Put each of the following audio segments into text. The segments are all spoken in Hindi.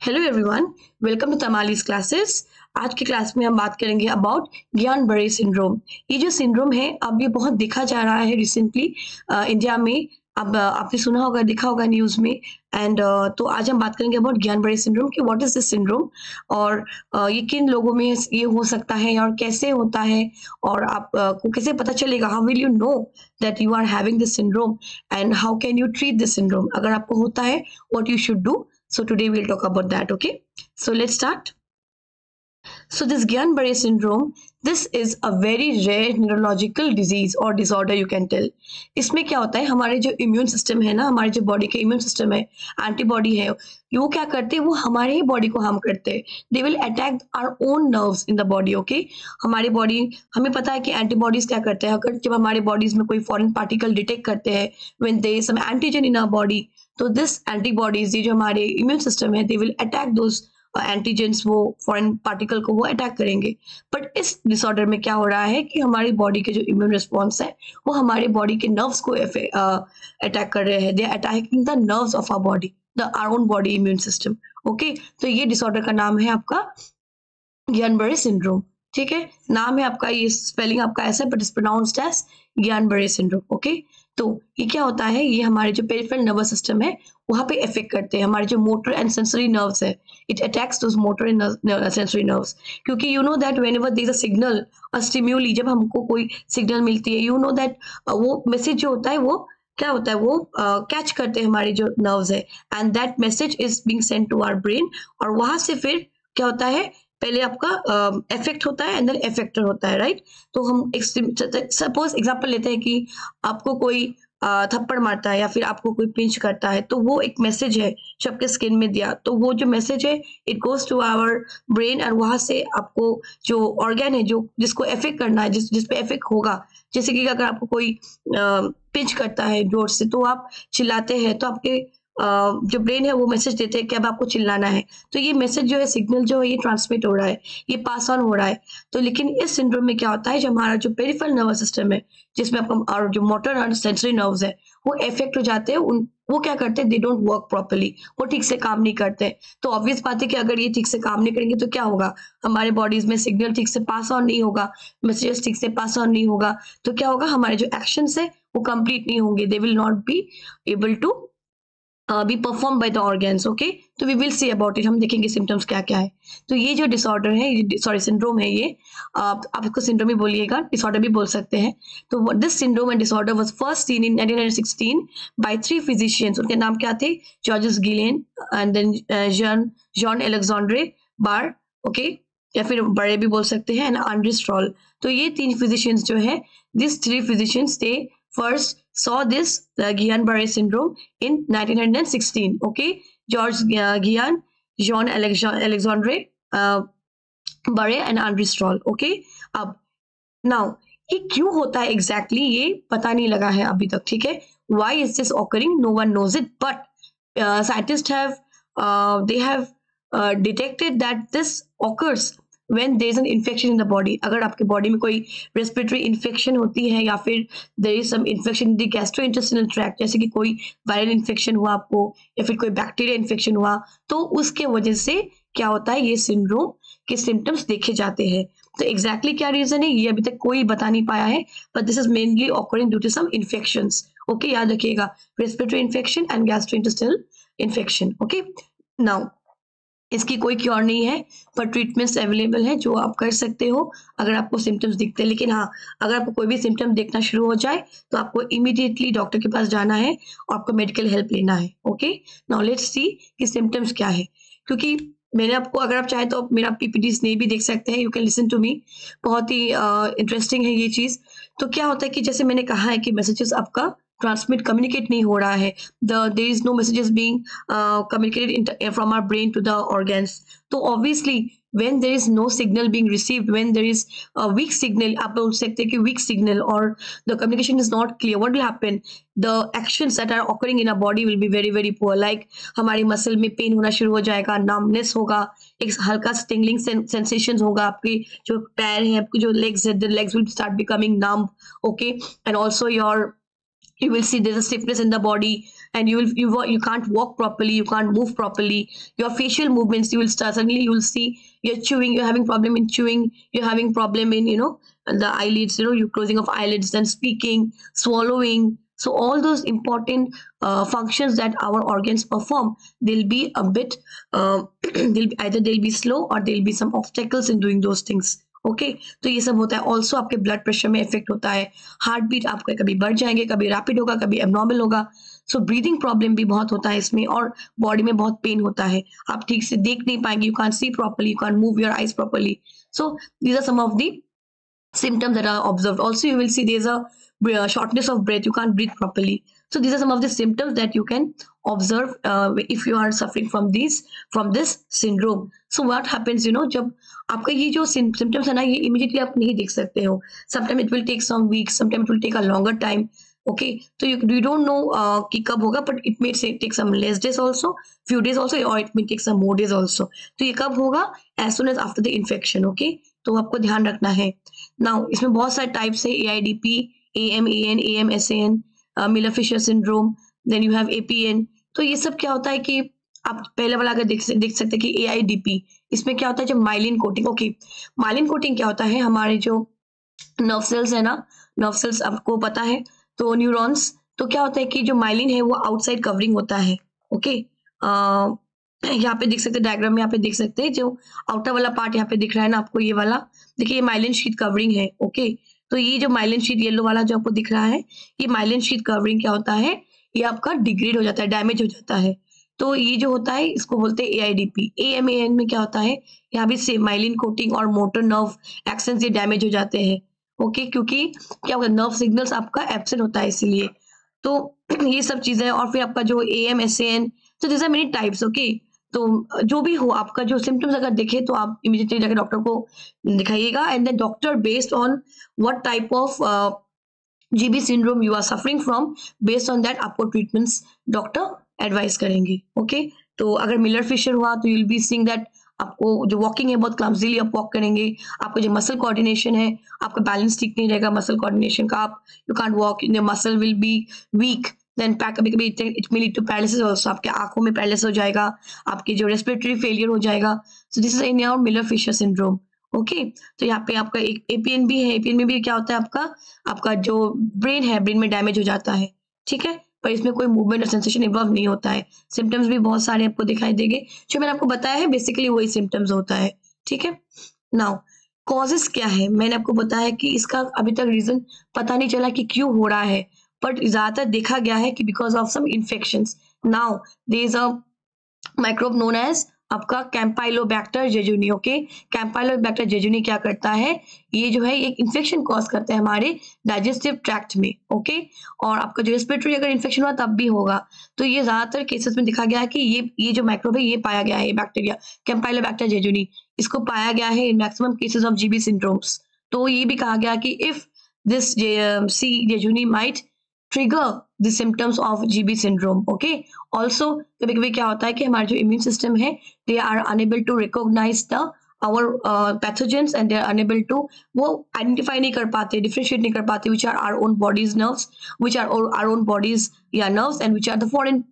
Hello everyone, welcome to Tamali's classes. आज की क्लास में हम बात करेंगे अबाउट ज्ञान-बड़े सिंड्रोम। ये जो सिंड्रोम है अब ये बहुत देखा जा रहा है रिसेंटली इंडिया में। अब आपने सुना होगा, देखा होगा न्यूज़ में। एंड तो आज हम बात करेंगे अबाउट ज्ञान-बड़े सिंड्रोम कि व्हाट इज दिस सिंड्रोम और ये किन लोगों में ये हो सकता है और कैसे होता है और आप को कैसे पता चलेगा। How will you know that you are having this syndrome and how can you treat this syndrome. अगर आपको होता है, what you should do. So today we'll talk about that, okay? So let's start. So this Guillain-Barré syndrome, this is a very rare neurological disease or disorder you can tell. इसमें क्या होता है, हमारे जो इम्यून सिस्टम है ना, हमारे जो बॉडी के इम्यून सिस्टम है, एंटीबॉडी है, वो क्या करते हैं, वो हमारे ही बॉडी को हार्म करते हैं। They will attack our own nerves in the body, okay. हमारी बॉडी, हमें पता है कि एंटीबॉडीज क्या करते हैं। अगर जब हमारे बॉडीज में कोई फॉरेन पार्टिकल डिटेक्ट करते हैं, when there is some antigen in our body, तो दिस एंटीबॉडीज, ये जो हमारे इम्यून सिस्टम है, they will attack those antigens, वो फॉरेन पार्टिकल को वो अटैक करेंगे। बट इस डिसऑर्डर में क्या हो रहा है कि हमारी बॉडी के जो इम्यून रिस्पॉन्स है वो हमारे बॉडी के नर्व्स को अटैक कर रहे हैं। They are attacking the nerves of our body, the our own body immune system, okay. तो ये डिसऑर्डर का नाम है आपका ज्ञान-बड़े सिंड्रोम, ठीक है। नाम है आपका, ये स्पेलिंग आपका ऐसा है, बट इज प्रोनाउंस्ड एज ज्ञान-बड़े सिंड्रोम, ओके। तो ये क्या होता है, ये हमारे जो पेरिफेरल नर्वस सिस्टम है वहां पे इफेक्ट करते हैं। हमारे जो मोटर एंड सेंसरी नर्व्स है, it attacks those motor and sensory nerves, क्योंकि you know that whenever there is a signal, a stimuli, जब हमको कोई सिग्नल मिलती है, यू नो दैट वो मैसेज जो होता है वो क्या होता है, वो कैच करते हैं हमारे जो नर्व्स है, and that message is being sent to our brain. और वहां से फिर क्या होता है, पहले आपका इफेक्ट होता है एंड देन इफेक्टर होता है, राइट। तो हम सपोज एग्जांपल लेते हैं कि आपको कोई थप्पड़ मारता है या फिर आपको कोई पिंच करता है, तो वो एक मैसेज है जो आपके स्किन में दिया, तो वो जो मैसेज है it goes to our brain, और वहां से आपको जो ऑर्गन है जो जिसको इफेक्ट करना है, जिस पे इफेक्ट होगा, जैसे कि अगर आपको कोई पिंच करता है जोर से, तो आप चिल्लाते हैं, तो आपके जो ब्रेन है वो मैसेज देते हैं कि अब आपको चिल्लाना है। तो ये मैसेज जो है, सिग्नल जो है, ये ट्रांसमिट हो रहा है, ये पास ऑन हो रहा है। तो लेकिन इस सिंड्रोम में क्या होता है, जो हमारा जो पेरिफेरल नर्वस सिस्टम है, जिसमें आपका और जो मोटर और सेंसरी नर्व्स है, वो इफेक्ट हो जाते हैं। वो क्या करते हैं, दे डोंट वर्क प्रॉपर्ली, वो ठीक से काम नहीं करते। तो ऑब्वियस बात है कि अगर ये ठीक से काम नहीं करेंगे तो क्या होगा, हमारे बॉडीज में सिग्नल ठीक से पास ऑन नहीं होगा, मैसेजेस ठीक से पास ऑन नहीं होगा, तो क्या होगा, हमारे जो एक्शंस है वो कंप्लीट नहीं होंगे, they will not be able to be perform by the organs, okay. तो we will see about it, हम देखेंगे सिम्टम्स क्या क्या है। तो ये जो डिसऑर्डर है, सॉरी सिंड्रोम है, ये आप इसको सिंड्रोम ही बोलिएगा, डिसऑर्डर भी बोल सकते हैं। तो this syndrome and disorder was first seen in 1916 by 3 physicians. उनके नाम क्या थे, Georges Guillain and then Jean Alexandre Barré, okay, या फिर बड़े भी बोल सकते हैं, एंड आंड्रे स्ट्रॉल। तो ये 3 फिजिशियंस जो है, this 3 physicians they first saw this Guillain-Barré syndrome in 1916, okay. George Guillain, Jean Alexandre Barré and Andre Stroll, okay. अब now ये क्यों होता है एग्जैक्टली ये पता नहीं लगा है अभी तक, ठीक है। Why is this occurring? No one knows it, but scientists have they have detected that this occurs when there is an infection in the body. अगर आपके बॉडी में कोई रेस्पिरेटरी इन्फेक्शन होती है या फिर there is some infection in the gastrointestinal tract, जैसे कि कोई वायरल इन्फेक्शन हुआ आपको या फिर कोई बैक्टीरिया इन्फेक्शन हुआ, तो उसके वजह से क्या होता है, ये सिंड्रोम के सिम्टम्स देखे जाते हैं। तो एग्जैक्टली क्या रीजन है ये अभी तक कोई बता नहीं पाया है, but this is mainly occurring due to some infections, okay. याद रखिएगा, respiratory infection and gastrointestinal infection, okay. Now इसकी कोई क्योर नहीं है, पर ट्रीटमेंट्स अवेलेबल है जो आप कर सकते हो अगर आपको सिम्टम्स दिखते हैं। लेकिन हाँ, अगर आपको कोई भी सिम्टम देखना शुरू हो जाए तो आपको इमीडिएटली डॉक्टर के पास जाना है और आपको मेडिकल हेल्प लेना है, ओके। नाउ लेट्स सी कि सिम्टम्स क्या है, क्योंकि मैंने आपको, अगर आप चाहे तो आप मेरा पीपीटीज नहीं भी देख सकते हैं, you can listen to me, बहुत ही इंटरेस्टिंग है ये चीज। तो क्या होता है कि जैसे मैंने कहा है कि मैसेजेस आपका ट्रांसमिट, कम्युनिकेट नहीं हो रहा है, there is no messages being communicated from our brain to the organs. तो obviously when there is no signal being received, when there is a weak signal, आप बोल सकते हैं कि weak signal or the communication is not clear, what will happen, the actions that are occurring in our body will be very very poor, like हमारी मसल में पेन होना शुरू हो जाएगा, numbness होगा, एक हल्का tingling sensations होगा, आपके जो पैर हैं, आपके जो legs है, the legs will start becoming numb, okay, and also you will see there's a stiffness in the body, and you can't walk properly, you can't move properly. Your facial movements, you will start suddenly, you will see you're chewing, you're having problem in chewing, you're having problem in, the eyelids, you closing of eyelids, then speaking, swallowing. So all those important functions that our organs perform, they'll be a bit they'll be slow, or there'll be some obstacles in doing those things. Okay तो ये सब होता है. ऑल्सो आपके ब्लड प्रेशर में इफेक्ट होता है, हार्ट बीट आपके कभी बढ़ जाएंगे, कभी रैपिड होगा, कभी एबनॉर्मल होगा. सो ब्रीदिंग प्रॉब्लम भी बहुत होता है इसमें, और बॉडी में बहुत पेन होता है, आप ठीक से देख नहीं पाएंगे, you can't see properly, you can't move your eyes properly. So these are some of the symptoms that are observed. Also, you will see there's a shortness of breath, you can't breathe properly. So these are some of the symptoms that you can observe if you are suffering from this syndrome. So what happens, जब आपका ये जो symptoms है ना, ये immediately आप नहीं देख सकते हो. Sometimes it will take some weeks, sometimes it will take a longer time. Okay, so you don't know कि कब होगा, but it may take some less days also, few days also, or it may take some more days also. तो ये कब होगा? As soon as after the infection. Okay, तो आपको ध्यान रखना है. नाउ इसमें बहुत सारे टाइप्स है, AIDP, AMAN, AMSAN, Miller Fisher syndrome, then you have APN. तो ये सब क्या होता है कि आप पहले वाला अगर देख सकते हैं कि AIDP, इसमें क्या होता है, जब myelin coating. Okay, myelin coating क्या होता है, हमारे जो नर्व सेल्स है ना, नर्व सेल्स आपको पता है, तो न्यूरॉन्स, तो क्या होता है कि जो माइलिन है वो आउटसाइड कवरिंग होता है. ओके, यहाँ पे देख सकते हैं, डायग्राम में यहाँ पे देख सकते हैं, जो आउटर वाला पार्ट यहाँ पे दिख रहा है ना आपको, ये वाला देखिए, ये माइलिन शीट कवरिंग है. ओके, तो ये जो माइलिन शीट येलो वाला जो आपको दिख रहा है, ये माइलिन शीट कवरिंग क्या होता है, ये आपका डिग्रेड हो जाता है, डैमेज हो जाता है. तो ये जो होता है इसको बोलते हैं AIDP. AMAN में क्या होता है, यहाँ भी सेम माइलिन कोटिंग और मोटर नर्व एक्शंस ये डैमेज हो जाते हैं. ओके, क्योंकि क्या होगा, नर्व सिग्नल्स आपका एब्सेंट होता है इसलिए. तो ये सब चीजें. और फिर आपका जो AMSAN, तो this are many types. Okay, तो जो भी हो आपका जो सिम्टम्स अगर देखे तो आप इमीडिएटली जाकर डॉक्टर को दिखाइएगा, and then doctor based on what type of GB syndrome you are suffering from, based on that आपको ट्रीटमेंट्स डॉक्टर एडवाइस करेंगे. ओके, तो अगर मिलर फिशर हुआ तो you will be seeing that आपको जो वॉकिंग है बहुत क्लमजीली आप वॉक करेंगे, आपको जो मसल कोऑर्डिनेशन है, आपका बैलेंस ठीक नहीं रहेगा मसल कोऑर्डिनेशन का, आप you can't walk, your muscle will be weak. Then कभी कभी it may lead to paralysis also, आपके आंखों में पैरालिसिस हो जाएगा, आपके जो रेस्पिरेटरी फेलियर हो जाएगा. So this is in your Miller Fisher syndrome. Okay, तो यहाँ पे आपका एक APN भी है. APN में भी क्या होता है, आपका जो ब्रेन है, ब्रेन में डैमेज हो जाता है. ठीक है, पर इसमें कोई मूवमेंट और सेंसेशन इन्वॉल्व नहीं होता है. सिम्टम्स भी बहुत सारे आपको दिखाई देंगे, जो मैंने आपको बताया है बेसिकली वही सिम्टम्स होता है. ठीक है, नाउ कॉजेस क्या है, मैंने आपको बताया कि इसका अभी तक रीजन पता नहीं चला कि क्यों हो रहा है, बट ज्यादातर देखा गया है कि because of some infections. Now there is a microbe known as आपका Campylobacter jejuni. Okay, Campylobacter jejuni क्या करता है, ये जो है एक इन्फेक्शन कॉज करता है हमारे डाइजेस्टिव ट्रैक्ट में. ओके, और आपका जो रेस्पिरेटरी अगर इन्फेक्शन हुआ तब भी होगा. तो ये ज्यादातर केसेस में दिखा गया है कि ये जो माइक्रोब है ये पाया गया है, ये बैक्टीरिया कैंपाइलोबैक्टर जेजुनी, इसको पाया गया है in maximum cases of GB syndromes. तो ये भी कहा गया कि if this C jejuni might trigger the symptoms of GB syndrome. Okay, also कभी कभी क्या होता है कि हमारा जो इम्यून सिस्टम है, they are unable to recognize the our pathogens, and they are unable to वो identify नहीं कर पाते, differentiate नहीं कर पाते which are our own bodies nerves, which are our own bodies nerves, and which are the foreign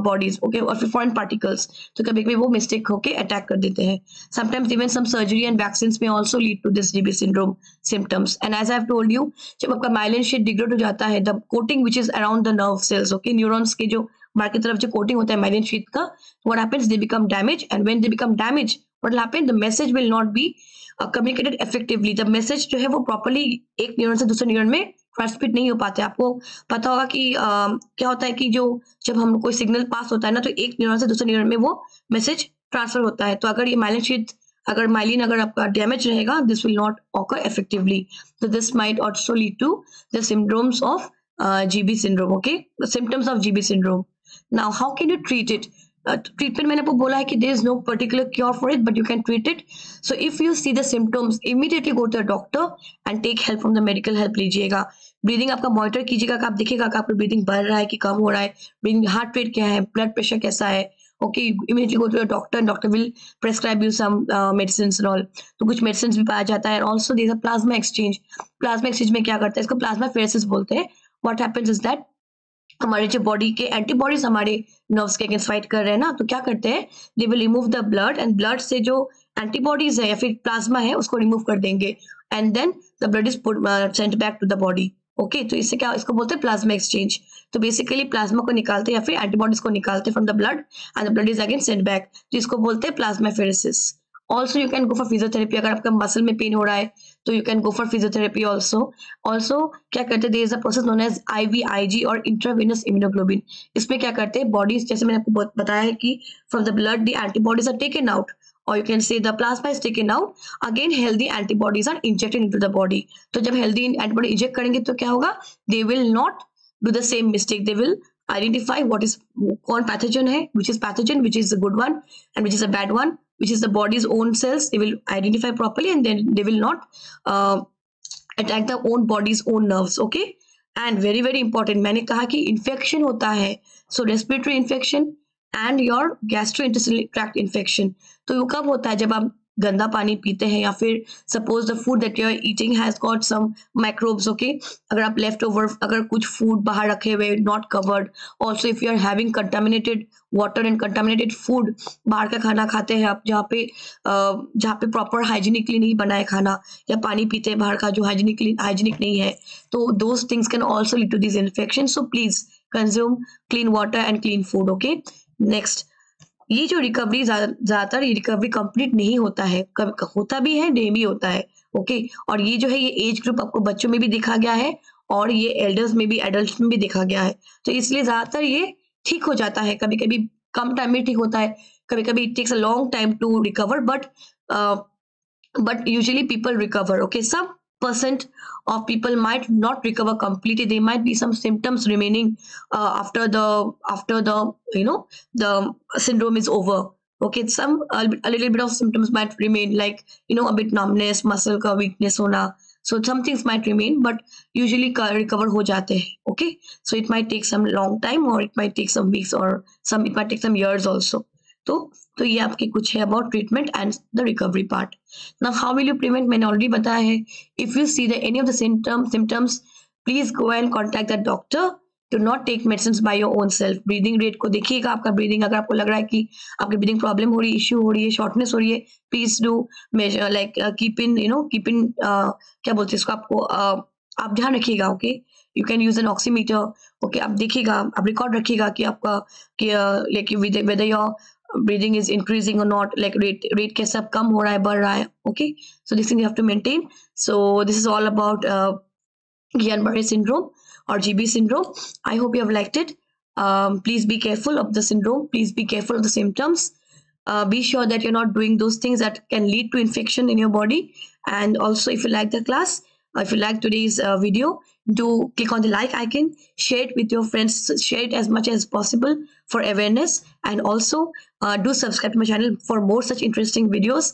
bodies. Okay, और फिर foreign particles. तो कभी कभी वो मिस्टेक होके अटैक कर देते हैं. Sometimes even some surgery and vaccines may also lead to this GB syndrome symptoms. And as I have told you, जब आपका myelin sheath degrade हो जाता है, the coating which is around the nerve cells, okay, neurons के जो बाहर की तरफ जो कोटिंग होता है myelin sheath का, what happens, they become damaged, and when they become damaged, what will happen, the message will not be communicated effectively. the message जो है वो properly एक न्यूरॉन से दूसरे न्यूरॉन में ट्रांसमिट नहीं हो पाते. आपको पता होगा कि क्या होता है कि जब हम कोई सिग्नल पास होता है ना, तो एक न्यूरॉन से दूसरे न्यूरॉन में वो मैसेज ट्रांसफर होता है. तो अगर ये माइलिन शीथ अगर आपका डैमेज रहेगा, this will not occur effectively. तो this might also lead to the symptoms of GB syndrome. Okay, symptoms of GB syndrome. Now how can you treat it? Treatment मैंने आपको बोला है कि there is no particular cure for it, but you can treat it. So if you see the symptoms, immediately go to the doctor and take help from the medical help लीजिएगा. ब्रीदिंग आपका मॉनिटर कीजिएगा कि आप देखिएगा कि आपका ब्रीदिंग बढ़ रहा है कि कम हो रहा है, ब्रीदिंग हार्ट रेट क्या है, ब्लड प्रेशर कैसा है. Okay, immediately go to the doctor, doctor will prescribe you some medicine and all. तो कुछ मेडिसिन भी पाया जाता है. Also there is a plasma exchange. Plasma exchange में क्या करता है, इसको प्लाज्मा फेरेसिस बोलते हैं. व्हाट हैपेंस इज दैट हमारे जो बॉडी के एंटीबॉडीज हमारे नर्व्स के अगेंस्ट फाइट कर रहे हैं ना, तो क्या करते हैं, they will remove the blood, and blood से जो एंटीबॉडीज है या फिर प्लाज्मा है उसको रिमूव कर देंगे, and then the blood is sent back to the body. Okay, तो इससे क्या, इसको बोलते हैं प्लाज्मा एक्सचेंज। तो बेसिकली प्लाज्मा को निकालते हैं या फिर एंटीबॉडीज को निकालते from the blood, and the blood is again sent back, तो इसको बोलते हैं plasmapheresis. Also you can go for physiotherapy, अगर आपका मसल में पेन हो रहा है तो you can go for physiotherapy also. Also क्या करते हैं, there is a process known as IVIG और इंट्रावेनस इम्यूनोग्लोबिन। इसमें क्या करते हैं, बॉडीज, जैसे मैंने आपको बताया है कि from the blood the antibodies are taken out, or you can say the plasma is taken out, again healthy antibodies are injected into the body। तो जब healthy antibody inject करेंगे तो क्या होगा, they will not do the same mistake, they will identify what is, कौन pathogen है, which is pathogen, which is a good one and which is a bad one, which is the body's own cells, they will identify properly, and then they will not attack the own body's own nerves। okay, and very very important, मैंने कहा कि infection होता है, so respiratory infection and your gastrointestinal tract infection. तो वो कब होता है, जब आप गंदा पानी पीते हैं या फिर suppose the food that you are eating has got some microbes. Okay, अगर आप लेफ्ट ओवर, अगर कुछ फूड बाहर रखे हुए not covered, also if you are having contaminated water and contaminated food, बाहर का खाना खाते हैं आप जहाँ पे प्रॉपर हाइजीनिकली नहीं बना है खाना, या पानी पीते हैं बाहर का जो हाइजीनिक नहीं है, तो those things can also lead to this infection. So please consume clean water and clean food. Okay, next, ये जो रिकवरी ज्यादातर ये रिकवरी कंप्लीट नहीं होता है, कभी होता भी है, नहीं भी होता है। ओके, और ये जो है ये एज ग्रुप आपको बच्चों में भी देखा गया है और ये एल्डर्स में भी, एडल्ट में भी देखा गया है, तो इसलिए ज्यादातर ये ठीक हो जाता है, कभी कभी कम टाइम में ठीक होता है, कभी कभी it takes a long time to recover, but usually people recover। okay, some percent of people might not recover completely, there might be some symptoms remaining after the the syndrome is over। okay, some a little bit of symptoms might remain, like a bit numbness, muscle ka weakness hona, so some things might remain, but usually recover ho jate hain। okay, so it might take some long time, or it might take some weeks, or it might take some years also। तो ये आपके कुछ है about treatment and the recovery part. Now how will you prevent, मैंने ऑलरेडी बताया है। If you see the any of the symptoms, please go and contact the doctor, do not take medicine by your own self. Breathing rate को देखिएगा, आपका ब्रीदिंग, अगर आपको लग रहा है कि आपकी ब्रीदिंग प्रॉब्लम हो रही है, इश्यू हो रही है, शॉर्टनेस हो रही है, please do measure, like keep in क्या बोलते हैं इसको, आपको आप ध्यान रखिएगा। Okay, you can use an oximeter. Okay, आप देखिएगा, आप रिकॉर्ड रखिएगा कि आपका like whether your breathing is increasing or not, like rate कैसा कम हो रहा है, बढ़ रहा है। okay, so this thing you have to maintain। so this is all about Guillain-Barré syndrome or GB syndrome। I hope you have liked it। please be careful of the syndrome, please be careful of the symptoms, be sure that you're not doing those things that can lead to infection in your body। and also if you like the class, if you like today's video, do click on the like icon, share it with your friends, share it as much as possible for awareness, and also do subscribe to my channel for more such interesting videos।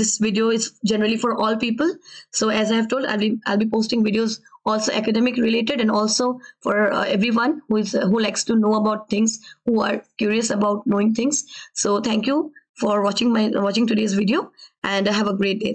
this video is generally for all people, so as I have told, I'll be posting videos also academic related, and also for everyone who likes to know about things, who are curious about knowing things। so thank you for watching today's video, and have a great day।